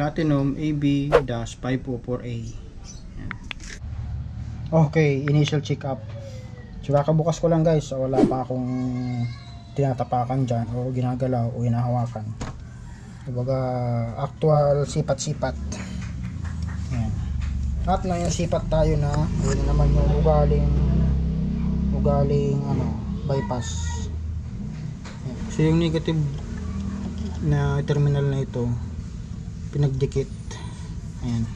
Platinum AB-504A. Okay, initial check up. So kakabukas ko lang guys, so wala pa akong tinatapakan dyan o ginagalaw o hinahawakan. Kumbaga actual sipat-sipat. Ayan. At ngayon sipat tayo na yun naman yung ugaling bypass. Ayan. So yung negative na terminal na ito pinagdikit. Ayan.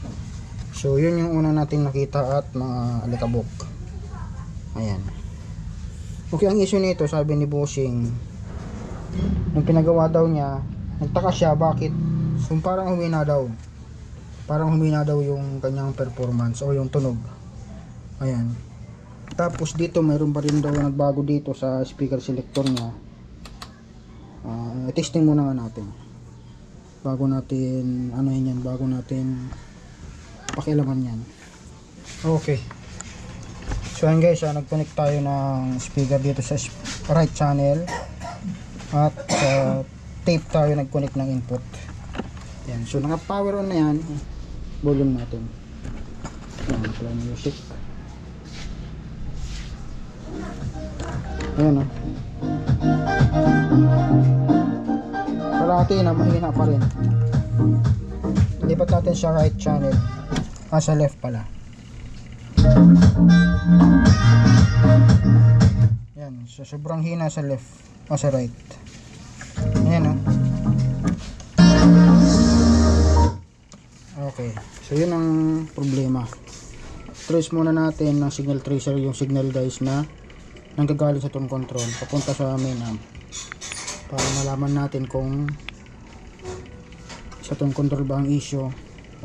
So yun yung una nating nakita at mga alikabok. Ayan. Okay, ang issue nito, sabi ni Bossing, nung pinagawa daw niya, nagtaka siya bakit so, parang humina daw yung kanyang performance o yung tunog. Ayan. Tapos dito mayroon pa rin daw nagbago dito sa speaker selector niya. Testing muna nga natin bago natin bago natin pakialaman yan. Okay, so ayan guys, nag-connect tayo ng speaker dito sa right channel at tape tayo nag-connect ng input. Yan. So naka power on na yan. Volume natin. Yan, play music. Ayan o. Parati na mahina pa rin. Lipat natin sa right channel. Sa left pala. Yan. So sobrang hina sa left. Sa right. Ayan o. Okay, so yun ang problema. Trace muna natin ng signal tracer yung signal dice na nanggagaling sa tone control papunta sa main amp para malaman natin kung sa tone control ba ang issue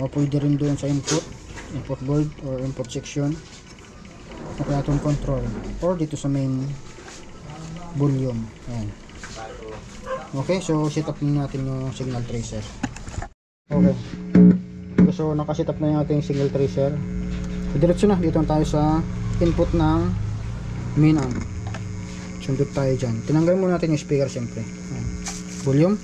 o pwede rin doon sa input board or input section o kaya tone control or dito sa main volume. Ayan. Okay, so set up natin yung signal tracer. Okay, so nakaset up na yung ating signal tracer. So diretso na, dito tayo sa input ng main amp. Sundot tayo dyan. Tinanggal muna natin yung speaker siyempre. Ayan. Volume.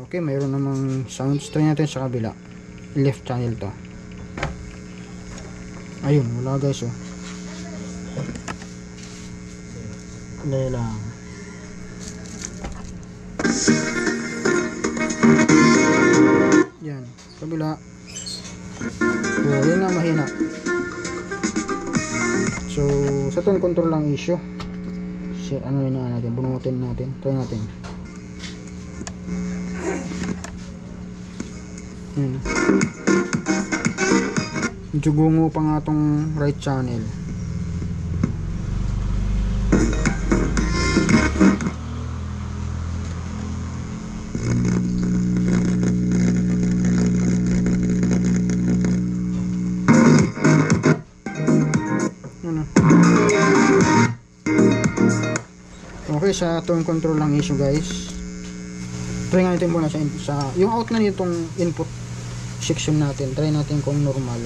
Okay, mayroon namang sounds. Try natin sa kabila. Left channel to. Ayun, wala guys oh. Dahil lang. Yan, kabila. Oh, yun nga mahina. So, sa tone control lang issue. Ano yun natin, bunutin natin. Try natin. Medyo gungo pa nga tong right channel. Okay, sa tone control lang issue guys. Try nga natin muna sa yung out na nitong input section natin. Try natin kung normal.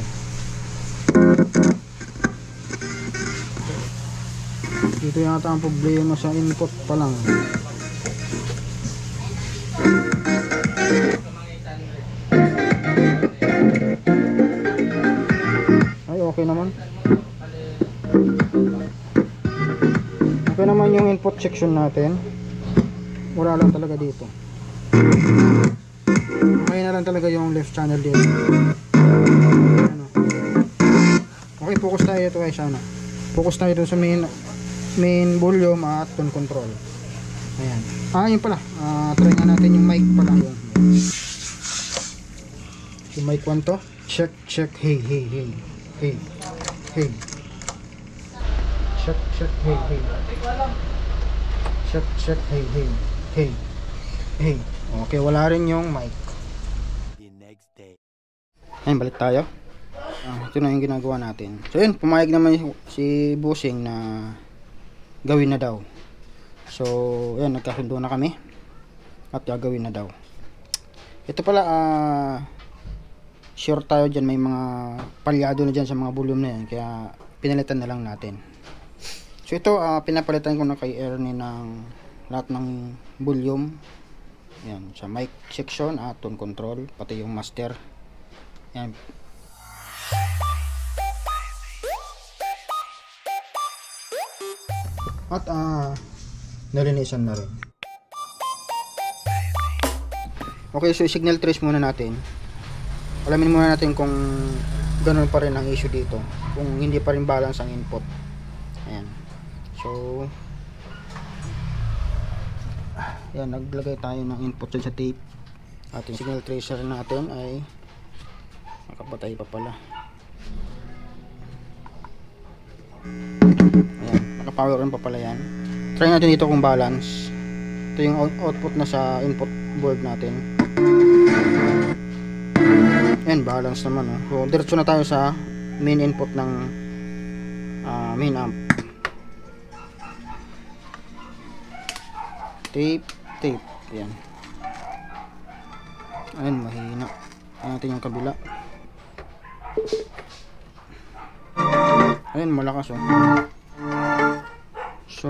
Dito yata ang problema sa input pa lang. Ay, okay naman. Okay naman yung input section natin. Wala lang talaga dito. Okay na lang talaga yung left channel dito. Okay, focus tayo ito guys. Focus tayo dito sa main volume at tone control. Ayan. Yun pala. Try nga natin yung mic pala. Yung mic 1 to. Check. Hey. Check. Hey. Check. Hey. Okay, wala rin yung mic. Ayun, balik tayo. Ito na yung ginagawa natin. So yun, pumayag naman si Bossing na gawin na daw. So yun, nagkasundo na kami at gagawin na daw. Ito pala, sure tayo dyan, may mga palyado na dyan sa mga volume na yan, kaya pinalitan na lang natin. So ito, pinapalitan ko na kay Ernie ng lahat ng volume. Yan, sa mic section at tone control, pati yung master. Yan. At nalinisan na rin. Okay, so signal trace muna natin. Alamin muna natin kung ganun pa rin ang issue dito, kung hindi pa rin balance ang input. Ayan. So yan, naglagay tayo ng input dyan sa tape. Ating signal tracer natin ay nakapatay pa pala. Ayan, nakapower on pa pala yan. Try natin dito kung balance. Ito yung output na sa input board natin. Ayan, balance naman. So diretso na tayo sa main input ng main amp. Tape. Ayan. Ayan, mahina. Ayan natin yung kabila. Ayan, malakas oh. So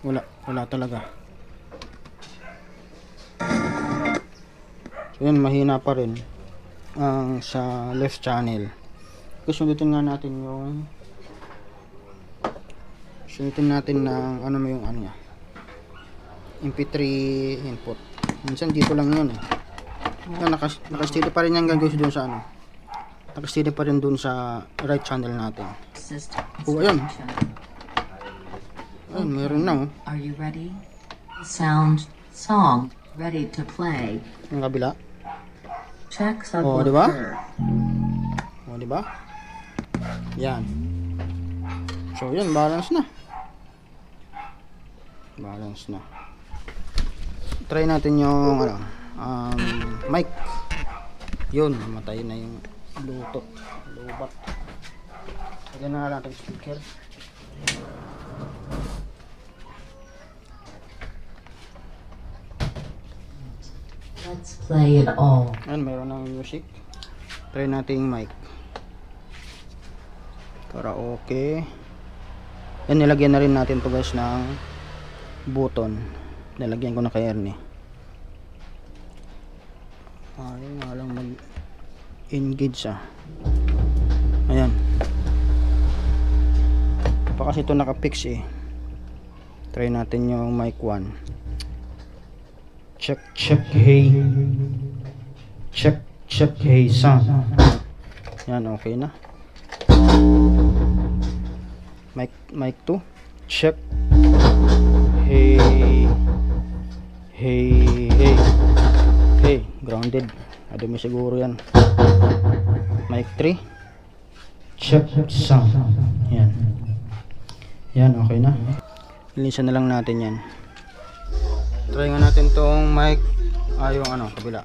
wala talaga. So yan, mahina pa rin ang sa left channel. Kasi sundutin nga natin yung ng ano mo yung ano niya, MP3 input. Minsan dito lang yun eh. Naka-steady pa rin yan guys doon sa ano. Naka-steady pa rin doon sa right channel natin. Oh, ayan. Ayun, meron na oh. Are you ready? Song ready to play. Yung kabila. Check Oh, di ba? Oh, di ba? Yan. So, yan, balance na. Try natin yung ano, mic. Yun, namatay na yung Bluetooth. Lubat. Lagyan na natin speaker. Let's play it all. Ayan, mayroon ng music. Try natin yung mic. Para okay. Yan, nilagyan na rin natin to guys ng button. Nilagyan ko na kay Ernie. Ayun nga lang mag-engage Ayan. Pa kasi ito nakapix eh. Try natin yung mic 1. Check hey. Check hey sound. Yan, okay na. Mic 2. Check hey, grounded. Adumi siguro yan. Mic 3. Check sound. Yan, okay na. Linisan na lang natin yan. Try nga natin tong mic, yung ano, kabila.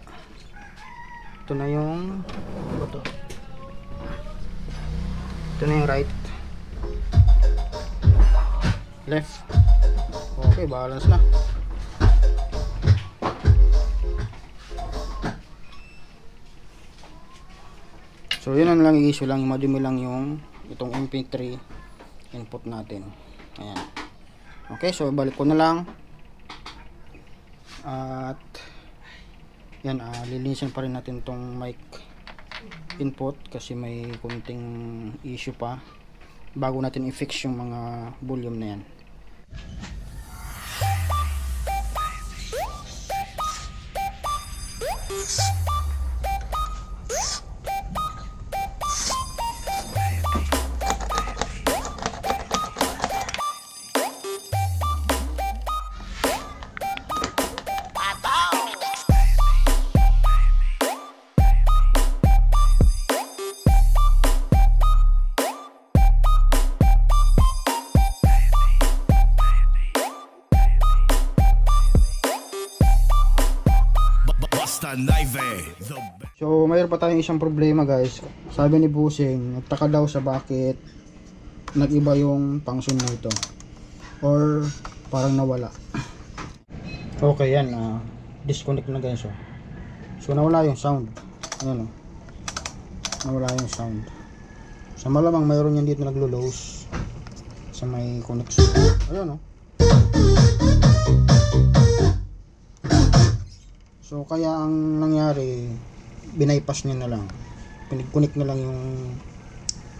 Ito na yung ito na yung right, left. Okay, balance na. So yun ang lang issue lang, madumi lang yung itong MP3 input natin. Ayan. Okay, so balik ko na lang. At yan, lilinisan pa rin natin tong mic input kasi may kunting issue pa bago natin i-fix yung mga volume na yan. So mayroon pa tayong isang problema guys. Sabi ni Busing, nagtaka daw sa bakit nag-iba yung function nito or parang nawala. Okay, yan, disconnect na guys. So nawala yung sound. Ayan, nawala yung sound. Sa malamang mayroon yan dito naglo-lows sa may connection. Ayun, oh. So kaya ang nangyari, binaypass niya na lang. Pinag-connect na lang yung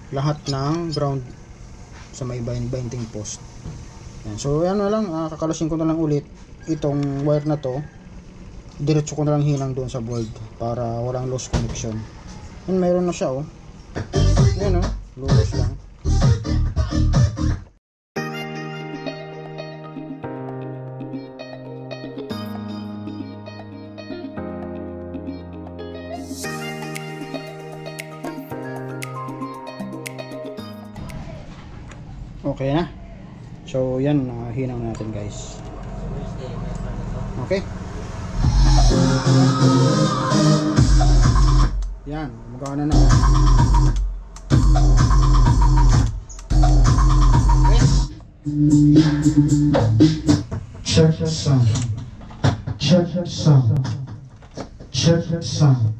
lahat ng ground sa may binding post. Yan. So yan na lang, kakalasin ko na lang ulit itong wire na to. Diretso ko na lang hinang doon sa board para walang loose connection. Yan, mayroon na siya, oh. Yan, oh, loose lang. Okay na. So yan, hinang natin guys. Okay. Yan, magana na. Okay. Check sound. Check sound. Check sound.